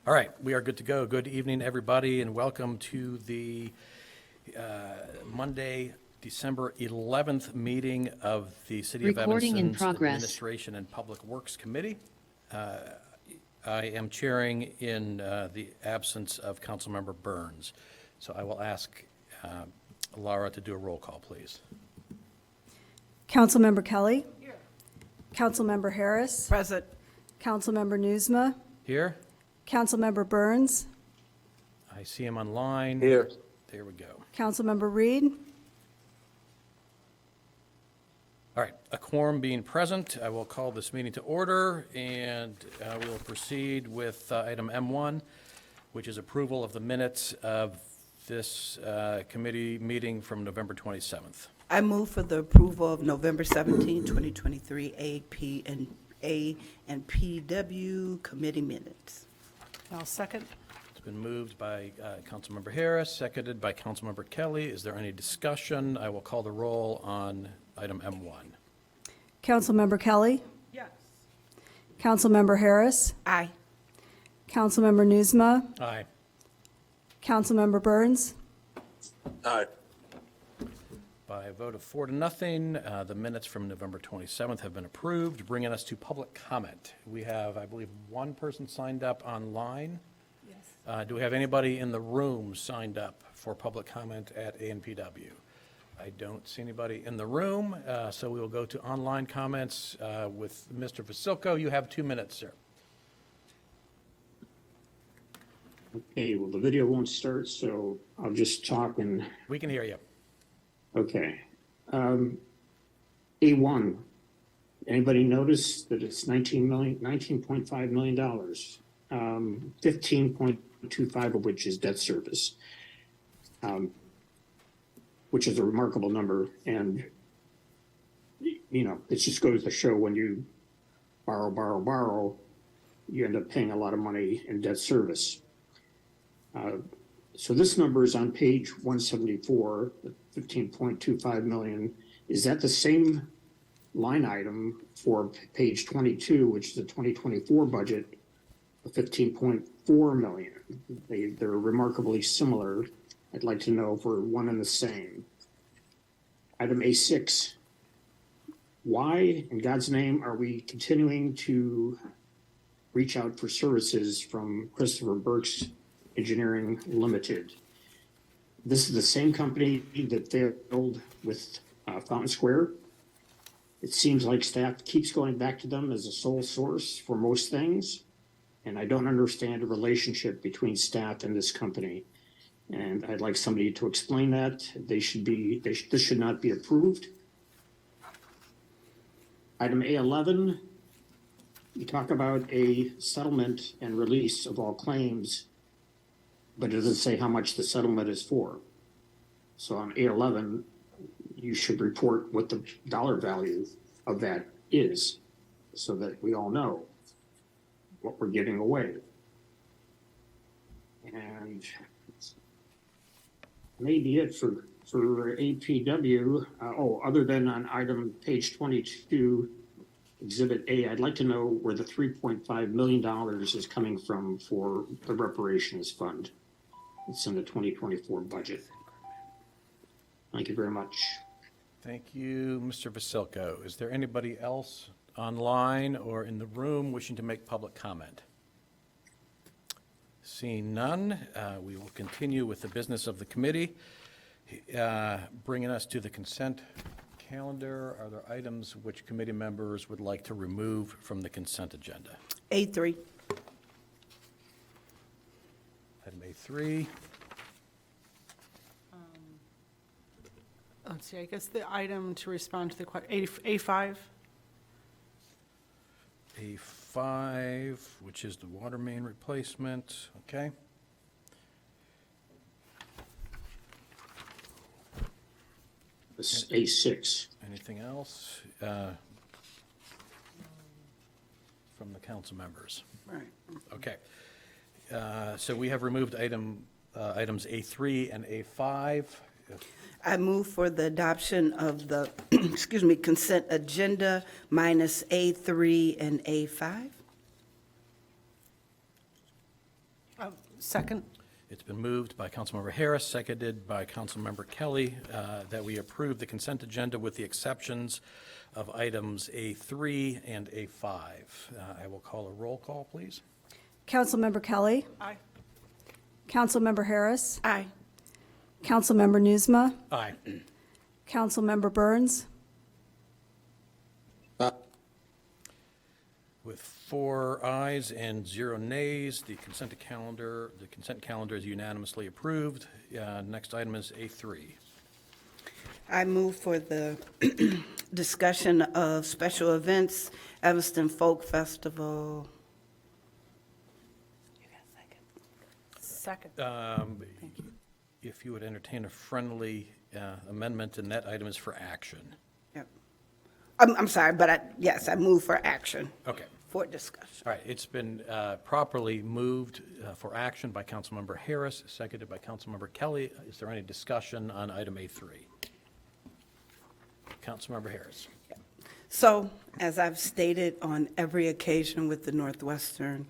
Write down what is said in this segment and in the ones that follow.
All right, we are good to go. Good evening, everybody, and welcome to the Monday, December 11th meeting of the City of Recording in Evanston's progress. Administration and Public Works Committee. I am chairing in the absence of Councilmember Burns. So I will ask Laura to do a roll call, please. Councilmember Kelly. Here. Councilmember Harris. Present. Councilmember Newsma. Here? Councilmember Burns. I see him online. Here. There we go. Councilmember Reed. All right, a quorum being present, I will call this meeting to order, and we will proceed with item M1, which is approval of the minutes of this committee meeting from November 27th. I move for the approval of November 17, 2023 A and PW committee minutes. I'll second. It's been moved by Councilmember Harris, seconded by Councilmember Kelly. Is there any discussion? I will call the roll on item M1. Councilmember Kelly. Yes. Councilmember Harris. Aye. Councilmember Newsma. Aye. Councilmember Burns. Aye. By a vote of 4-0, the minutes from November 27th have been approved, bringing us to public comment. We have, I believe, one person signed up online. Yes. Do we have anybody in the room signed up for public comment at ANPW? I don't see anybody in the room, so we will go to online comments with Mr. Vasilko. You have 2 minutes, sir. Okay, well, the video won't start, so I'll just talk and, We can hear you. okay. A1, anybody notice that it's $19.5 million, 15.25 of which is debt service, which is a remarkable number. And, you know, it just goes to show when you borrow, you end up paying a lot of money in debt service. So this number is on page 174, the 15.25 million. Is that the same line item for page 22, which is the 2024 budget of 15.4 million? They're remarkably similar. I'd like to know if we're one and the same. Item A6, why in God's name are we continuing to reach out for services from Christopher Burke's Engineering Limited? This is the same company that failed with Fountain Square. It seems like staff keeps going back to them as a sole source for most things, and I don't understand the relationship between staff and this company. And I'd like somebody to explain that. This should not be approved. Item A11, you talk about a settlement and release of all claims, but it doesn't say how much the settlement is for. So on A11, you should report what the dollar value of that is so that we all know what we're giving away. And maybe it for APW. Other than on item page 22, Exhibit A, I'd like to know where the $3.5 million is coming from for the reparations fund. It's in the 2024 budget. Thank you very much. Thank you, Mr. Vasilko. Is there anybody else online or in the room wishing to make public comment? Seeing none, we will continue with the business of the committee. Bringing us to the consent calendar, are there items which committee members would like to remove from the consent agenda? A3. Item A3. Let's see, I guess the item to respond to the A5. A5, which is the water main replacement, okay. This is A6. Anything else from the council members? Right. Okay. So we have removed items A3 and A5. I move for the adoption of the, consent agenda minus A3 and A5. Second. It's been moved by Councilmember Harris, seconded by Councilmember Kelly, that we approve the consent agenda with the exceptions of items A3 and A5. I will call a roll call, please. Councilmember Kelly, Aye. Councilmember Harris, Aye. Councilmember Nusma, Aye. Councilmember Burns, With 4 ayes and 0 nays, the consent calendar is unanimously approved. Next item is A3. I move for the discussion of special events, Evanston Folk Festival. You got a second? Second. If you would entertain a friendly amendment, and that item is for action. Yep. I'm sorry, but yes, I move for action, Okay. for discussion. All right, it's been properly moved for action by Councilmember Harris, seconded by Councilmember Kelly. Is there any discussion on item A3? Councilmember Harris. So, as I've stated on every occasion with the Northwestern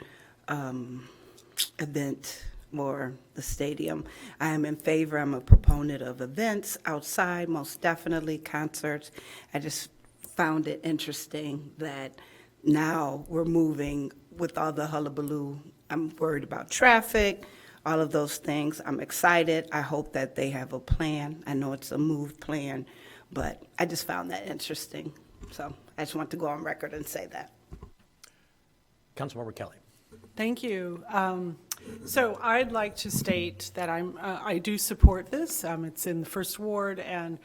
event or the stadium, I am in favor, I'm a proponent of events outside, most definitely concerts. I just found it interesting that now we're moving with all the hullabaloo. I'm worried about traffic, all of those things. I'm excited. I hope that they have a plan. I know it's a moved plan, but I just found that interesting. So I just want to go on record and say that. Councilmember Kelly. Thank you. So I'd like to state that I do support this. It's in the First Ward, and,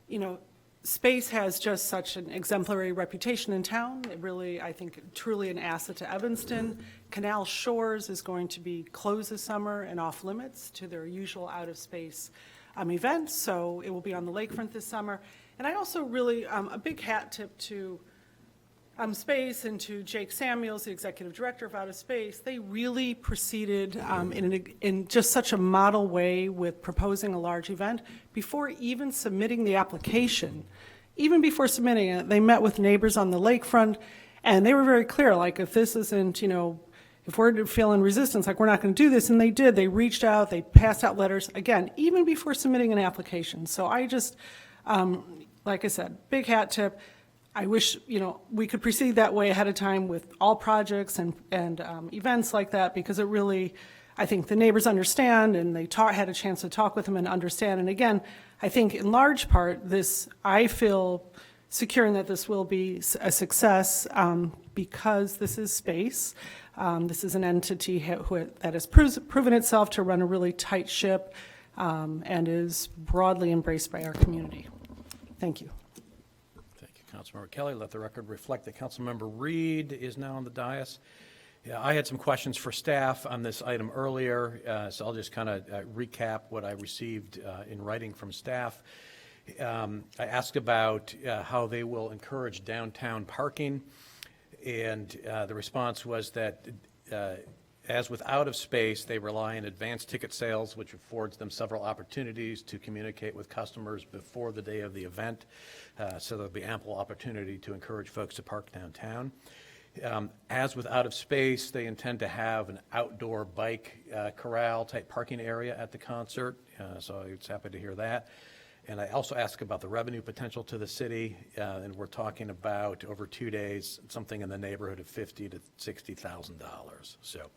you know, space has just such an exemplary reputation in town. It really, I think, truly an asset to Evanston. Canal Shores is going to be closed this summer and off limits to their usual out-of-space events, so it will be on the lakefront this summer. And I also really, a big hat tip to Space and to Jake Samuels, the executive director of Out of Space. They really proceeded in just such a model way with proposing a large event before even submitting the application. Even before submitting it, they met with neighbors on the lakefront, and they were very clear, like, if this isn't, you know, if we're feeling resistance, like, we're not going to do this, and they did. They reached out, they passed out letters, again, even before submitting an application. So I just, like I said, big hat tip. I wish, you know, we could proceed that way ahead of time with all projects and events like that, because it really, I think the neighbors understand, and they had a chance to talk with them and understand. And again, I think in large part, I feel secure in that this will be a success because this is Space. This is an entity that has proven itself to run a really tight ship and is broadly embraced by our community. Thank you. Councilmember Kelly, let the record reflect that Councilmember Reed is now on the dais. Yeah, I had some questions for staff on this item earlier, so I'll just kind of recap what I received in writing from staff. I asked about how they will encourage downtown parking, and the response was that as with Out of Space, they rely on advanced ticket sales, which affords them several opportunities to communicate with customers before the day of the event, so there'll be ample opportunity to encourage folks to park downtown. As with Out of Space, they intend to have an outdoor bike corral type parking area at the concert, so I was happy to hear that. And I also asked about the revenue potential to the city, and we're talking about over 2 days, something in the neighborhood of $50,000 to $60,000. So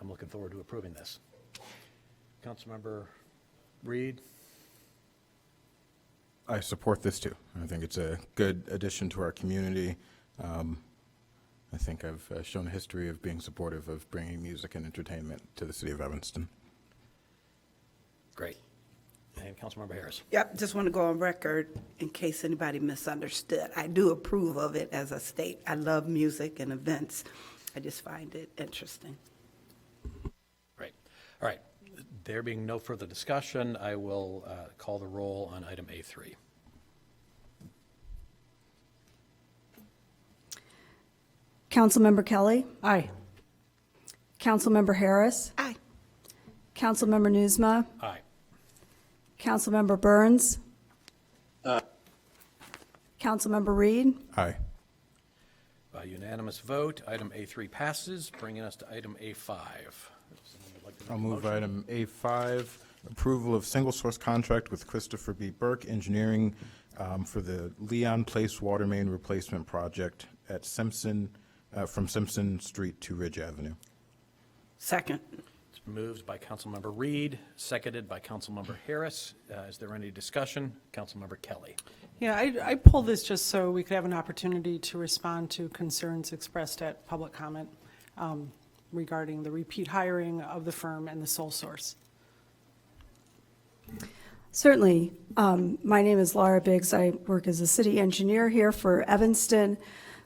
I'm looking forward to approving this. Councilmember Reed? I support this too. I think it's a good addition to our community. I think I've shown a history of being supportive of bringing music and entertainment to the city of Evanston. Great. And Councilmember Harris? Yep, just want to go on record in case anybody misunderstood. I do approve of it as a state. I love music and events. I just find it interesting. Great. All right. There being no further discussion, I will call the roll on item A3. Councilmember Kelly, Aye. Councilmember Harris, Aye. Councilmember Nusma, Aye. Councilmember Burns, Councilmember Reed, Aye. By unanimous vote, item A3 passes, bringing us to item A5. If someone would like to I'll move item A5, approval of single source contract with Christopher B. Burke Engineering for the Leon Place Water Main Replacement Project at Simpson, from Simpson Street to Ridge Avenue. Second. It's moved by Councilmember Reed, seconded by Councilmember Harris. Is there any discussion? Councilmember Kelly. Yeah, I pulled this just so we could have an opportunity to respond to concerns expressed at public comment regarding the repeat hiring of the firm and the sole source. Certainly. My name is Laura Biggs. I work as a city engineer here for Evanston.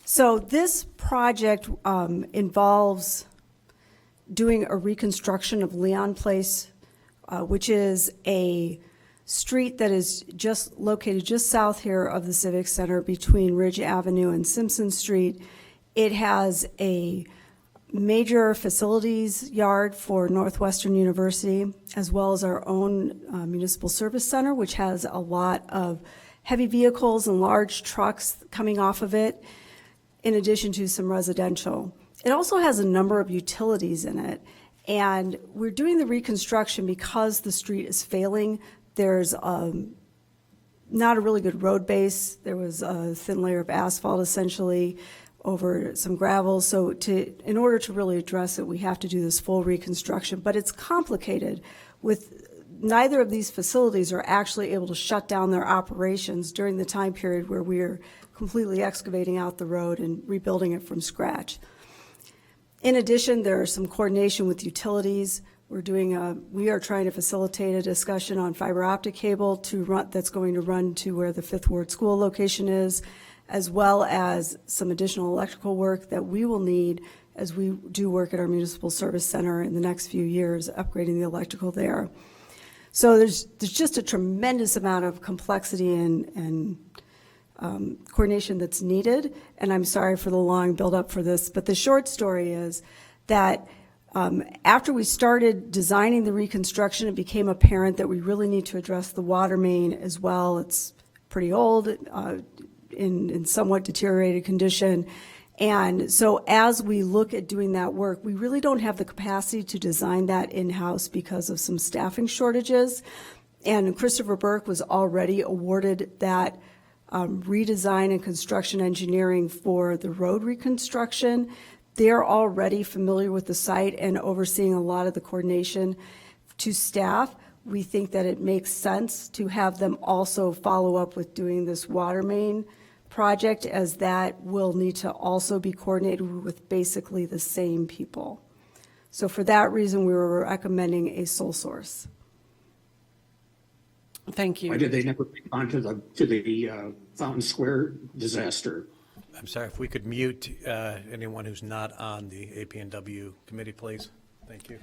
So this project involves doing a reconstruction of Leon Place, which is a street that is just located just south here of the Civic Center between Ridge Avenue and Simpson Street. It has a major facilities yard for Northwestern University, as well as our own municipal service center, which has a lot of heavy vehicles and large trucks coming off of it, in addition to some residential. It also has a number of utilities in it, and we're doing the reconstruction because the street is failing. There's not a really good road base. There was a thin layer of asphalt essentially over some gravel. So in order to really address it, we have to do this full reconstruction. But it's complicated with neither of these facilities are actually able to shut down their operations during the time period where we are completely excavating out the road and rebuilding it from scratch. In addition, there are some coordination with utilities. We are trying to facilitate a discussion on fiber optic cable that's going to run to where the Fifth Ward School location is, as well as some additional electrical work that we will need as we do work at our municipal service center in the next few years, upgrading the electrical there. So there's just a tremendous amount of complexity and coordination that's needed, and I'm sorry for the long build-up for this, but the short story is that after we started designing the reconstruction, it became apparent that we really need to address the water main as well. It's pretty old, in somewhat deteriorated condition. And so as we look at doing that work, we really don't have the capacity to design that in-house because of some staffing shortages. And Christopher Burke was already awarded that redesign and construction engineering for the road reconstruction. They're already familiar with the site and overseeing a lot of the coordination to staff. We think that it makes sense to have them also follow up with doing this water main project, as that will need to also be coordinated with basically the same people. So for that reason, we were recommending a sole source. Thank you. Why did they never respond to the Fountain Square disaster? I'm sorry, if we could mute anyone who's not on the APNW committee, please. Thank you.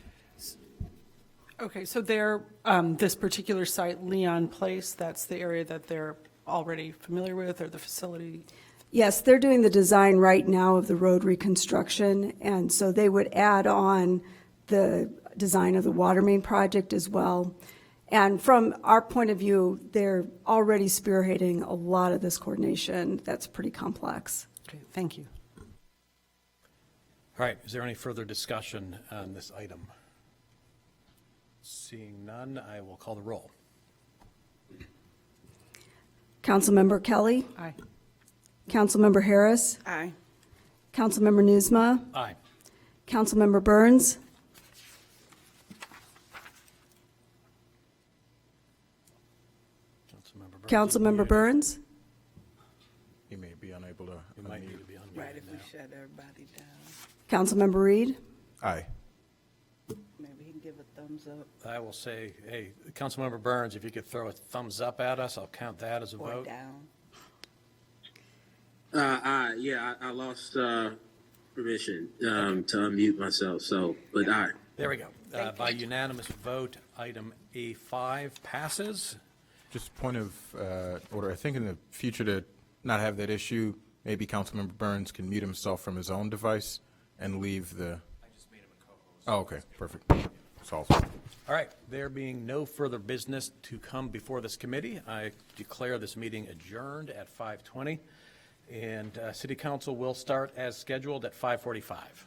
Okay, so this particular site, Leon Place, that's the area that they're already familiar with, or the facility? Yes, they're doing the design right now of the road reconstruction, and so they would add on the design of the water main project as well. And from our point of view, they're already spearheading a lot of this coordination that's pretty complex. Okay, thank you. All right, is there any further discussion on this item? Seeing none, I will call the roll. Councilmember Kelly, Aye. Councilmember Harris, Aye. Councilmember Newsma, Aye. Councilmember Burns, Councilmember Burns, He may be unable to You might need unmute. to be unmuted Right, if we now. shut everybody down, Councilmember Reed, Aye. maybe he can give a thumbs up I will say, hey, Councilmember Burns, if you could throw a thumbs up at us, I'll count that as a or vote. down. I lost permission to unmute myself. So, but aye. There we go. By unanimous vote, item A5 passes. Just point of order, I think in the future to not have that issue, maybe Councilmember Burns can mute himself from his own device and leave the. I just made him a co-host. Oh, okay, perfect. Solved. All right, there being no further business to come before this committee, I declare this meeting adjourned at 5:20, and City Council will start as scheduled at 5:45.